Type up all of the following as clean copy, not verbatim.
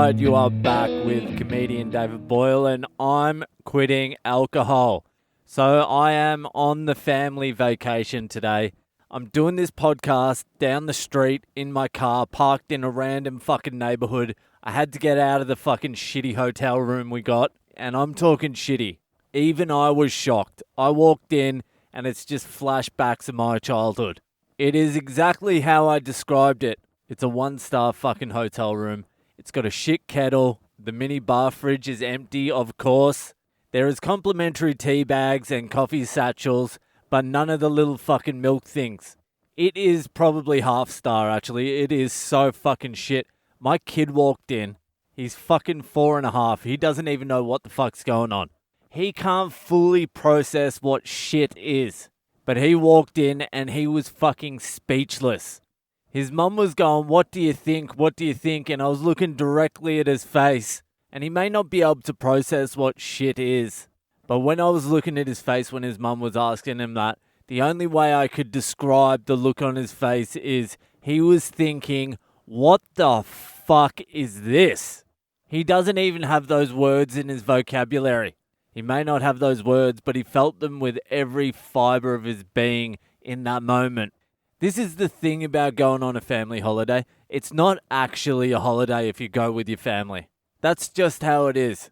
Alright, you are back with comedian David Boyle, and I'm quitting alcohol. So I am on the family vacation today. I'm doing this podcast down the street in my car, parked in a random fucking neighborhood. I had to get out of the fucking shitty hotel room we got, and I'm talking shitty. Even I was shocked. I walked in, and it's just flashbacks of my childhood. It is exactly how I described it. It's a one-star fucking hotel room. It's got a shit kettle. The mini bar fridge is empty, of course. There is complimentary tea bags and coffee satchels, but none of the little fucking milk things. It is probably half-star, actually. It is so fucking shit. My kid walked in. He's fucking 4.5. He doesn't even know what the fuck's going on. He can't fully process what shit is. But he walked in and he was fucking speechless. His mum was going, "What do you think? What do you think?" And I was looking directly at his face. And he may not be able to process what shit is. But when I was looking at his face when his mum was asking him that, the only way I could describe the look on his face is he was thinking, "What the fuck is this?" He doesn't even have those words in his vocabulary. He may not have those words, but he felt them with every fiber of his being in that moment. This is the thing about going on a family holiday. It's not actually a holiday if you go with your family. That's just how it is.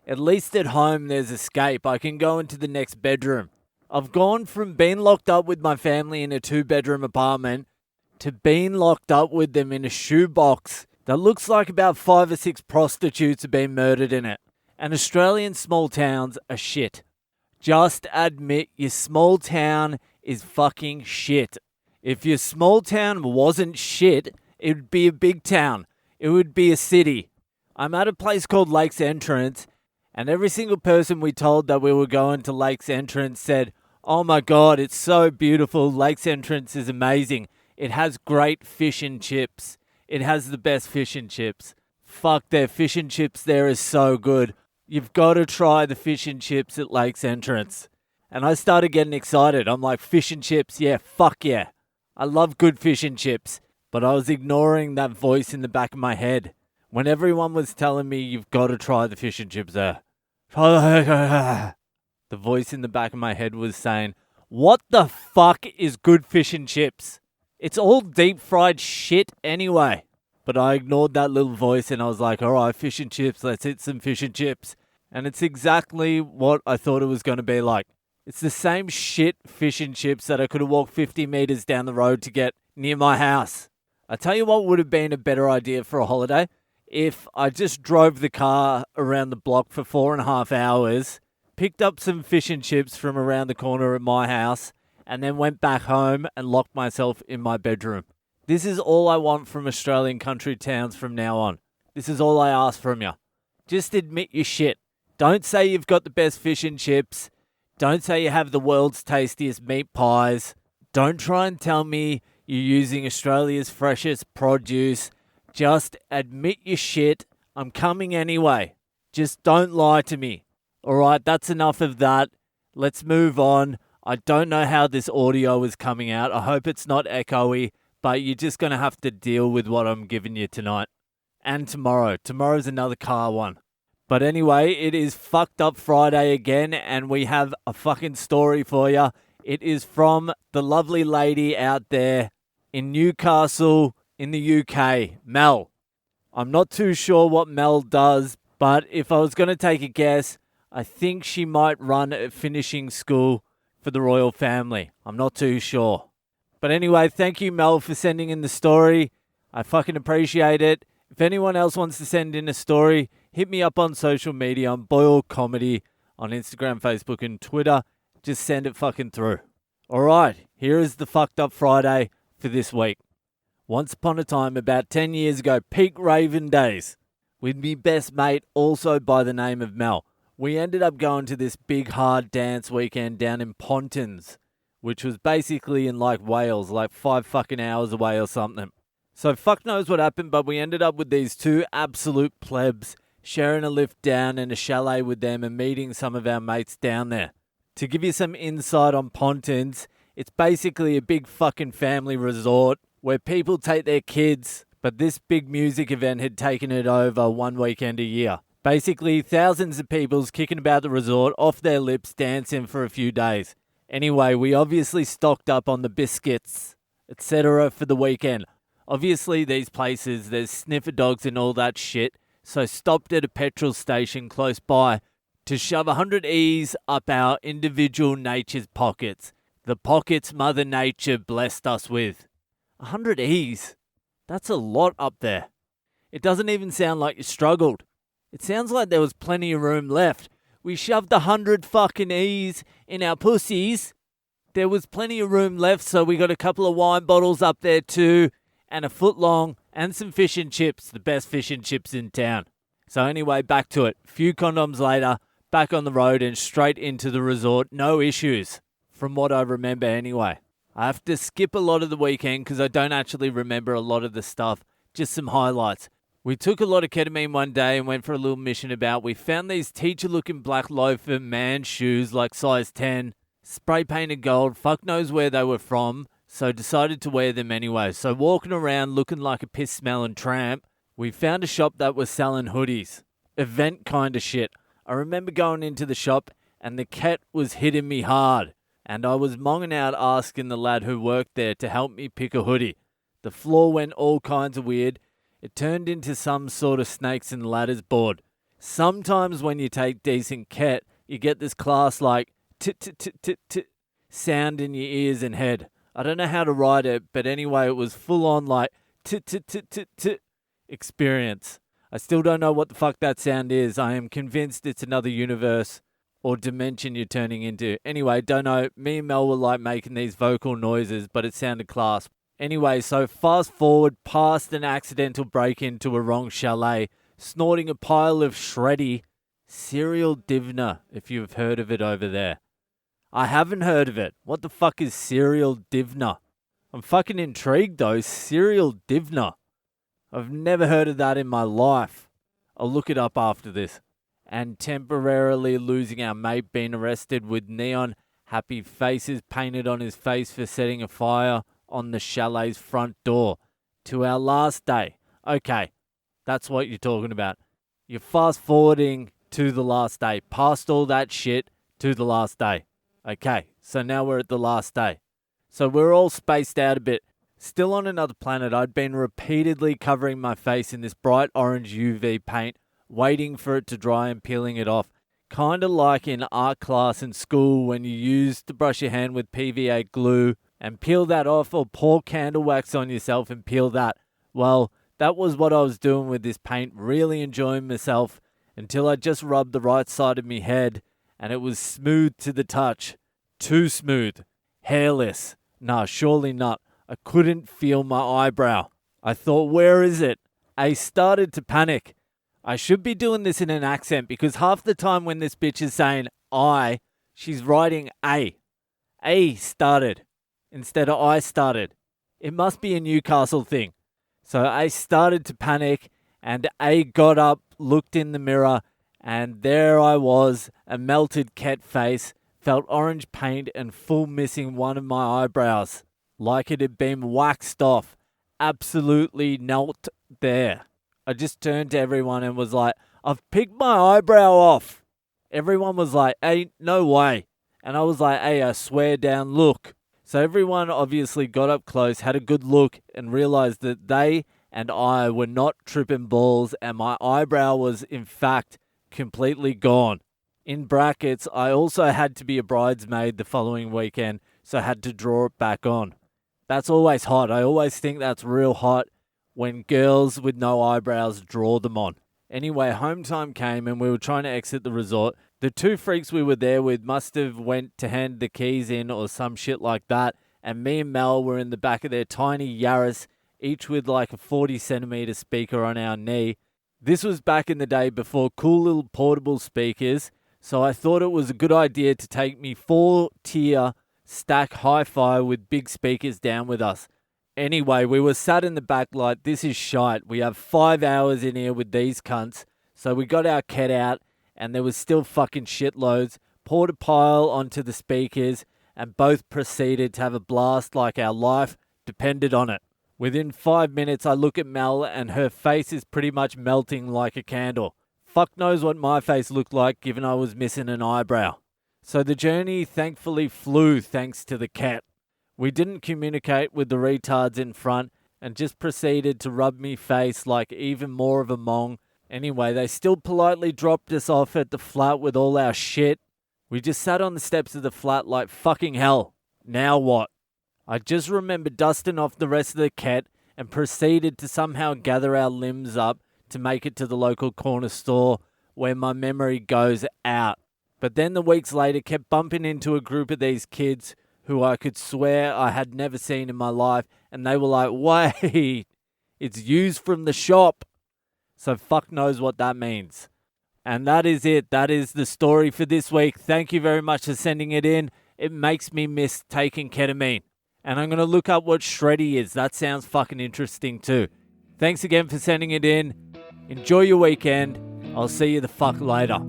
At least at home there's escape. I can go into the next bedroom. I've gone from being locked up with my family in a 2-bedroom apartment to being locked up with them in a shoebox that looks like about 5 or 6 prostitutes have been murdered in it. And Australian small towns are shit. Just admit your small town is fucking shit. If your small town wasn't shit, it would be a big town. It would be a city. I'm at a place called Lakes Entrance, and every single person we told that we were going to Lakes Entrance said, "Oh my God, it's so beautiful. Lakes Entrance is amazing. It has great fish and chips. It has the best fish and chips. Fuck, their fish and chips there is so good. You've got to try the fish and chips at Lakes Entrance." And I started getting excited. I'm like, fish and chips, yeah, fuck yeah. I love good fish and chips. But I was ignoring that voice in the back of my head when everyone was telling me, "You've got to try the fish and chips there." The voice in the back of my head was saying, "What the fuck is good fish and chips? It's all deep fried shit anyway." But I ignored that little voice and I was like, "All right, fish and chips, let's hit some fish and chips." And it's exactly what I thought it was going to be like. It's the same shit fish and chips that I could have walked 50 meters down the road to get near my house. I tell you what would have been a better idea for a holiday. If I just drove the car around the block for 4.5 hours, picked up some fish and chips from around the corner at my house, and then went back home and locked myself in my bedroom. This is all I want from Australian country towns from now on. This is all I ask from you. Just admit your shit. Don't say you've got the best fish and chips. Don't say you have the world's tastiest meat pies. Don't try and tell me you're using Australia's freshest produce. Just admit your shit. I'm coming anyway. Just don't lie to me. Alright, that's enough of that. Let's move on. I don't know how this audio is coming out. I hope it's not echoey, but you're just going to have to deal with what I'm giving you tonight. And tomorrow. Tomorrow's another car one. But anyway, it is Fucked Up Friday again, and we have a fucking story for you. It is from the lovely lady out there in Newcastle in the UK, Mel. I'm not too sure what Mel does, but if I was going to take a guess, I think she might run a finishing school for the royal family. I'm not too sure. But anyway, thank you, Mel, for sending in the story. I fucking appreciate it. If anyone else wants to send in a story, hit me up on social media. I'm Boyle Comedy on Instagram, Facebook, and Twitter. Just send it fucking through. Alright, here is the Fucked Up Friday for this week. Once upon a time, about 10 years ago, peak raving days, with me best mate, also by the name of Mel. We ended up going to this big hard dance weekend down in Pontins, which was basically in like Wales, like 5 fucking hours away or something. So fuck knows what happened, but we ended up with these 2 absolute plebs sharing a lift down in a chalet with them and meeting some of our mates down there. To give you some insight on Pontins, it's basically a big fucking family resort where people take their kids, But this big music event had taken it over one weekend a year. Basically, thousands of people's kicking about the resort off their lips dancing for a few days. Anyway, we obviously stocked up on the biscuits, etc. for the weekend. Obviously, these places, there's sniffer dogs and all that shit, so stopped at a petrol station close by to shove 100 E's up our individual nature's pockets. The pockets Mother Nature blessed us with. 100 E's? That's a lot up there. It doesn't even sound like you struggled. It sounds like there was plenty of room left. We shoved 100 fucking E's in our pussies. There was plenty of room left, so we got a couple of wine bottles up there too, and a foot long, and some fish and chips, the best fish and chips in town. So anyway, back to it. Few condoms later, back on the road and straight into the resort. No issues, from what I remember anyway. I have to skip a lot of the weekend because I don't actually remember a lot of the stuff, just some highlights. We took a lot of ketamine one day and went for a little mission about. We found these teacher-looking black loafer man shoes like size 10, spray painted gold, fuck knows where they were from, so decided to wear them anyway. So walking around looking like a piss-smelling tramp, we found a shop that was selling hoodies. Event kind of shit. I remember going into the shop and the cat was hitting me hard, and I was monging out asking the lad who worked there to help me pick a hoodie. The floor went all kinds of weird. It turned into some sort of snakes and ladders board. Sometimes when you take decent ket, you get this class like t-t-t-t-t sound in your ears and head. I don't know how to write it, but anyway, it was full on like t-t-t-t-t experience. I still don't know what the fuck that sound is. I am convinced it's another universe or dimension you're turning into. Anyway, don't know. Me and Mel were like making these vocal noises, but it sounded class. Anyway, so fast forward past an accidental break into a wrong chalet, snorting a pile of shreddy cereal divner, if you've heard of it over there. I haven't heard of it. What the fuck is cereal divner? I'm fucking intrigued though. Cereal divner. I've never heard of that in my life. I'll look it up after this. And temporarily losing our mate being arrested with neon happy faces painted on his face for setting a fire on the chalet's front door. To our last day. Okay, that's what you're talking about. You're fast forwarding to the last day. Past all that shit to the last day. Okay, so now we're at the last day. So we're all spaced out a bit. Still on another planet, I'd been repeatedly covering my face in this bright orange UV paint, waiting for it to dry and peeling it off. Kind of like in art class in school when you used to brush your hand with PVA glue and peel that off, or pour candle wax on yourself and peel that. Well, that was what I was doing with this paint, really enjoying myself until I just rubbed the right side of me head and it was smooth to the touch. Too smooth. Hairless. Nah, surely not. I couldn't feel my eyebrow. I thought, where is it? I started to panic. I should be doing this in an accent because half the time when this bitch is saying I, she's writing A. A started instead of I started. It must be a Newcastle thing. So I started to panic and A got up, looked in the mirror, and there I was, a melted cat face, felt orange paint and full missing one of my eyebrows. Like it had been waxed off. Absolutely not there. I just turned to everyone and was like, I've picked my eyebrow off. Everyone was like, hey, no way. And I was like, hey, I swear down, look. So everyone obviously got up close, had a good look, and realized that they and I were not tripping balls, and my eyebrow was, in fact, completely gone. In brackets, I also had to be a bridesmaid the following weekend, so I had to draw it back on. That's always hot. I always think that's real hot when girls with no eyebrows draw them on. Anyway, home time came and we were trying to exit the resort. The two freaks we were there with must have went to hand the keys in or some shit like that, and me and Mel were in the back of their tiny Yaris, each with like a 40-centimeter speaker on our knee. This was back in the day before cool little portable speakers, so I thought it was a good idea to take me 4-tier stack hi-fi with big speakers down with us. Anyway, we were sat in the back like, this is shite. We have 5 hours in here with these cunts. So we got our cat out, and there was still fucking shitloads, poured a pile onto the speakers, and both proceeded to have a blast like our life depended on it. Within 5 minutes, I look at Mel and her face is pretty much melting like a candle. Fuck knows what my face looked like given I was missing an eyebrow. So the journey thankfully flew thanks to the cat. We didn't communicate with the retards in front and just proceeded to rub me face like even more of a mong. Anyway, they still politely dropped us off at the flat with all our shit. We just sat on the steps of the flat like fucking hell. Now what? I just remember dusting off the rest of the cat and proceeded to somehow gather our limbs up to make it to the local corner store where my memory goes out. But then the weeks later kept bumping into a group of these kids who I could swear I had never seen in my life, and they were like, wait, it's used from the shop. So fuck knows what that means. And that is it. That is the story for this week. Thank you very much for sending it in. It makes me miss taking ketamine. And I'm going to look up what shreddy is. That sounds fucking interesting too. Thanks again for sending it in. Enjoy your weekend. I'll see you the fuck later.